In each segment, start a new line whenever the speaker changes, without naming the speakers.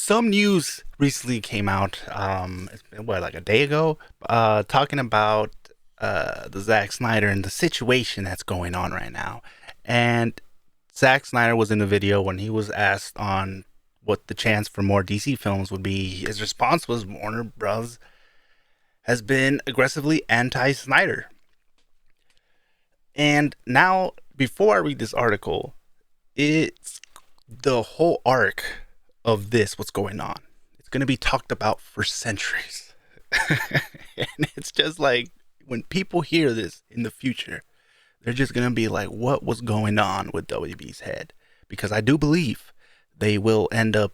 Some news recently came out, it's been, what, like a day ago, talking about the Zack Snyder and the situation that's going on right now. And Zack Snyder was in the video when he was asked on what the chance for more DC films would be. His response was Warner Bros. Has been aggressively anti-Snyder. And now, before I read this article, it's the whole arc of this, what's going on. It's going to be talked about for centuries. And it's just like when people hear this in the future, they're just going to be like, what was going on with WB's head? Because I do believe they will end up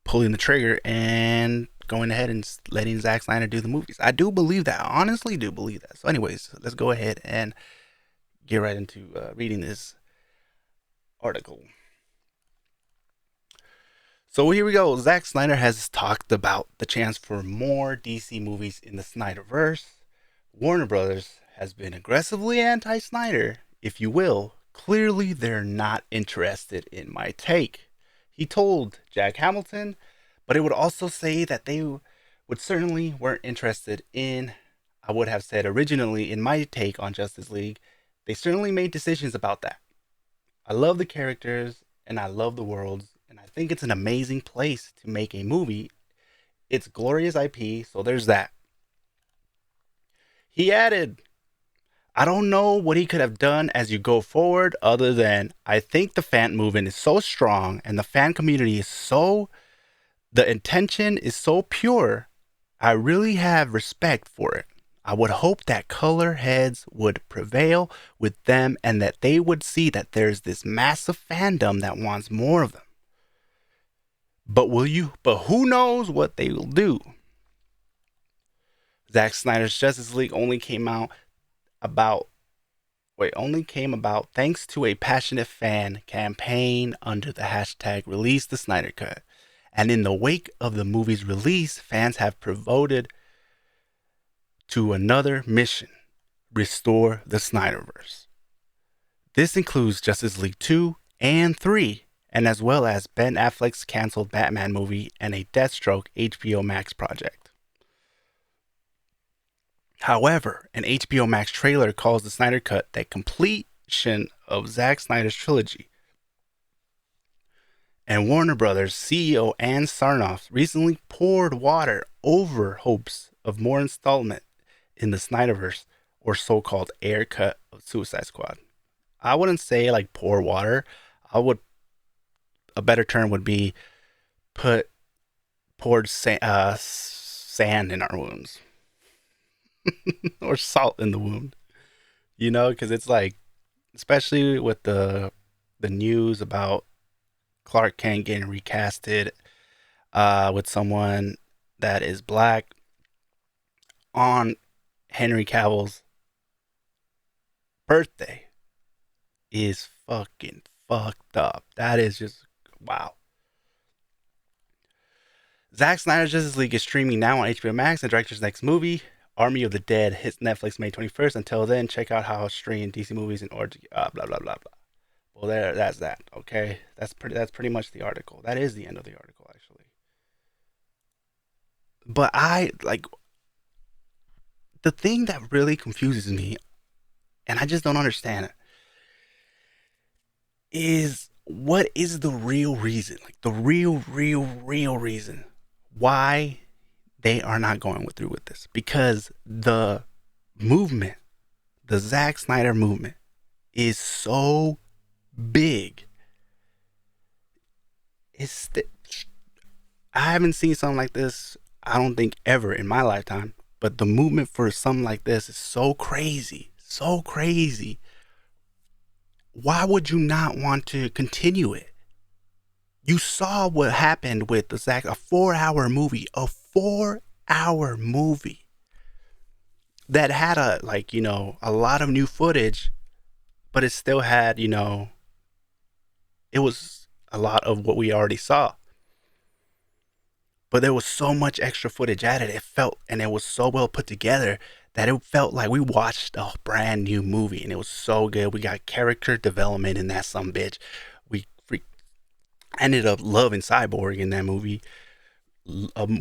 pulling the trigger and going ahead and letting Zack Snyder do the movies. I do believe that. I honestly do believe that. So, anyways, let's go ahead and get right into reading this article. So here we go. Zack Snyder has talked about the chance for more DC movies in the Snyderverse. Warner Brothers has been aggressively anti-Snyder, if you will. Clearly, they're not interested in my take. He told Jack Hamilton, but it would also say that they would certainly weren't interested in, I would have said originally in my take on Justice League, they certainly made decisions about that. I love the characters and I love the worlds, and I think it's an amazing place to make a movie. It's glorious IP, so there's that. He added, I don't know what he could have done as you go forward other than I think the fan movement is so strong and the fan community is the intention is so pure. I really have respect for it. I would hope that color heads would prevail with them and that they would see that there's this massive fandom that wants more of them. But who knows what they will do? Zack Snyder's Justice League only came about thanks to a passionate fan campaign under the hashtag Release the Snyder Cut. And in the wake of the movie's release, fans have pivoted to another mission: restore the Snyderverse. This includes Justice League 2 and 3, and as well as Ben Affleck's canceled Batman movie and a Deathstroke HBO Max project. However, an HBO Max trailer calls the Snyder Cut the completion of Zack Snyder's trilogy. And Warner Brothers CEO Ann Sarnoff recently poured water over hopes of more installment in the Snyderverse, or so-called air cut of Suicide Squad. I wouldn't say like pour water. A better term would be poured sand in our wounds. Or salt in the wound, because it's like, especially with the news about Clark Kent getting recasted with someone that is black on Henry Cavill's birthday is fucking fucked up. That is just wow. Zack Snyder's Justice League is streaming now on HBO Max, and the director's next movie, Army of the Dead, hits Netflix May 21st. Until then, check out how stream DC movies in order to blah blah blah blah. Well, that's that. Okay, that's pretty much the article. That is the end of the article, actually. But the thing that really confuses me, and I just don't understand it, is what is the real reason? Like the real reason why they are not going through with this. Because the movement, the Zack Snyder movement, is so big. I haven't seen something like this, I don't think, ever in my lifetime. But the movement for something like this is so crazy. So crazy. Why would you not want to continue it? You saw what happened with a 4-hour movie. A 4-hour movie that had a lot of new footage, but it still had, it was a lot of what we already saw. But there was so much extra footage added. And it was so well put together that it felt like we watched a brand new movie, and it was so good. We got character development in that sumbitch. I ended up loving Cyborg in that movie.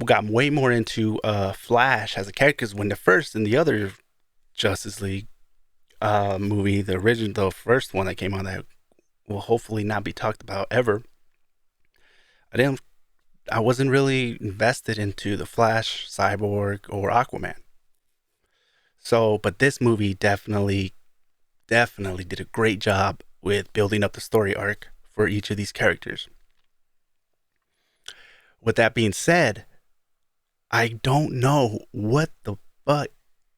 Got way more into Flash as a character because when the first and the other Justice League movie, the original, the first one that came out that will hopefully not be talked about ever, I didn't. I wasn't really invested into the Flash, Cyborg, or Aquaman. So, but this movie definitely did a great job with building up the story arc for each of these characters. With that being said, I don't know what the fuck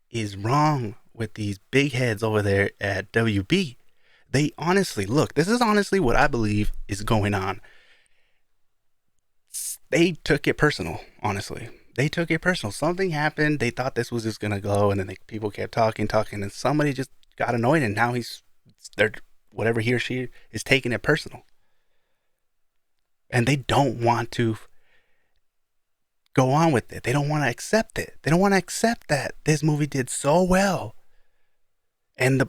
is wrong with these big heads over there at WB. They honestly, look, this is honestly what I believe is going on. They took it personal, honestly. They took it personal. Something happened. They thought this was just going to go, and then people kept talking, and somebody just got annoyed, and now they're, whatever he or she is taking it personal. And they don't want to go on with it. They don't want to accept it. They don't want to accept that this movie did so well. And the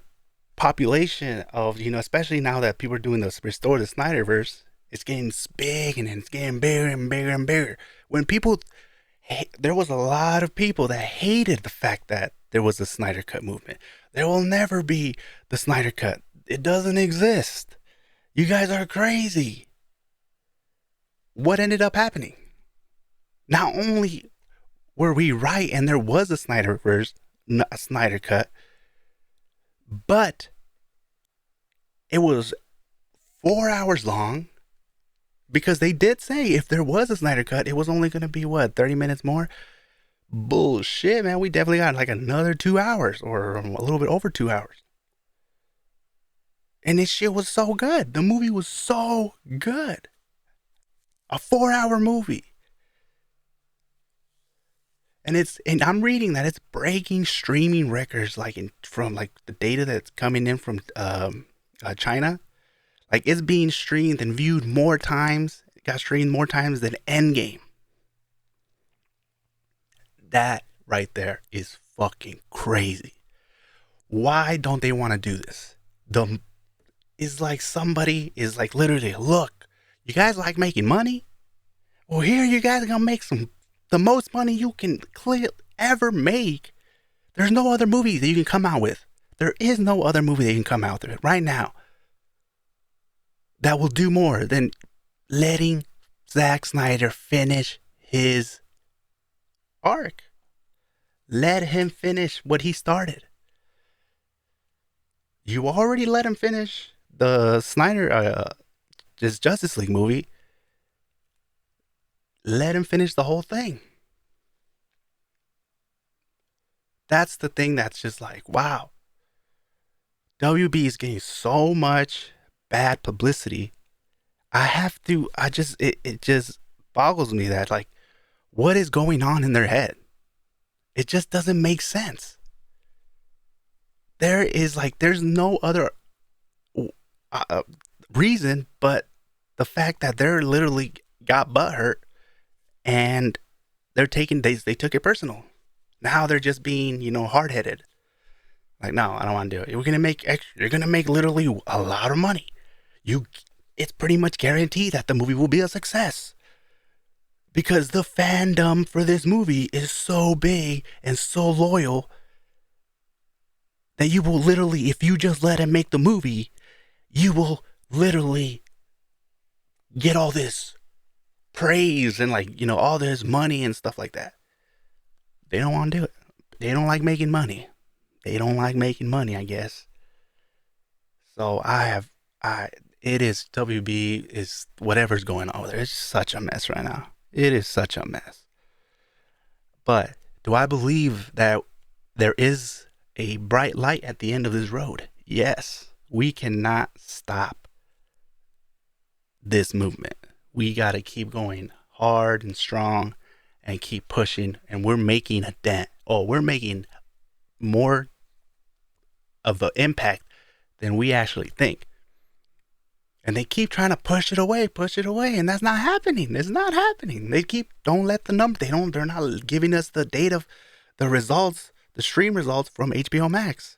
population of, especially now that people are doing the restore the Snyderverse, it's getting big and it's getting bigger and bigger and bigger. When people, there was a lot of people that hated the fact that there was a Snyder Cut movement. There will never be the Snyder Cut. It doesn't exist. You guys are crazy. What ended up happening? Not only were we right and there was a Snyderverse, a Snyder Cut, but it was 4 hours long because they did say if there was a Snyder Cut, it was only going to be, 30 minutes more? Bullshit, man. We definitely got like another 2 hours or a little bit over 2 hours. And this shit was so good. The movie was so good. A 4-hour movie. And I'm reading that it's breaking streaming records from the data that's coming in from China. Like it's being streamed and viewed more times. It got streamed more times than Endgame. That right there is fucking crazy. Why don't they want to do this? It's like somebody is like literally, look, you guys like making money? Well, here you guys are gonna make the most money you can ever make. There's no other movie that you can come out with. There is no other movie that you can come out with right now that will do more than letting Zack Snyder finish his arc. Let him finish what he started. You already let him finish the Snyder, this Justice League movie. Let him finish the whole thing. That's the thing that's just like, wow. WB is getting so much bad publicity. It just boggles me that, like, what is going on in their head? It just doesn't make sense. There's no other reason but the fact that they're literally got butthurt and they took it personal. Now they're just being, hard headed. Like, no, I don't want to do it. You're gonna make literally a lot of money. It's pretty much guaranteed that the movie will be a success. Because the fandom for this movie is so big and so loyal that you will literally, if you just let him make the movie, you will literally get all this praise and all this money and stuff like that. They don't want to do it. They don't like making money. I guess. So WB is whatever's going on there. It's such a mess right now. It is such a mess. But do I believe that there is a bright light at the end of this road? Yes. We cannot stop this movement. We got to keep going hard and strong and keep pushing. And we're making a dent. We're making more of an impact than we actually think. And they keep trying to push it away, and that's not happening. It's not happening. Don't let the number, they're not giving us the data, the results, the stream results from HBO Max.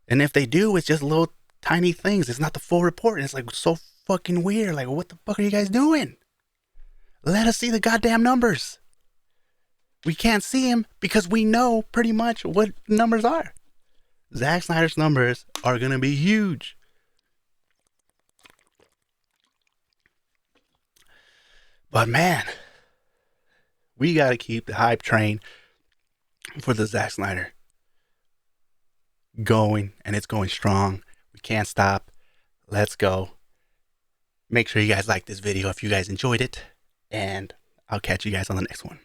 And if they do, it's just little tiny things. It's not the full report. And it's like so fucking weird. Like, what the fuck are you guys doing? Let us see the goddamn numbers. We can't see them because we know pretty much what numbers are. Zack Snyder's numbers are going to be huge. But man, we got to keep the hype train for the Zack Snyder going, and it's going strong. We can't stop. Let's go. Make sure you guys like this video if you guys enjoyed it, and I'll catch you guys on the next one.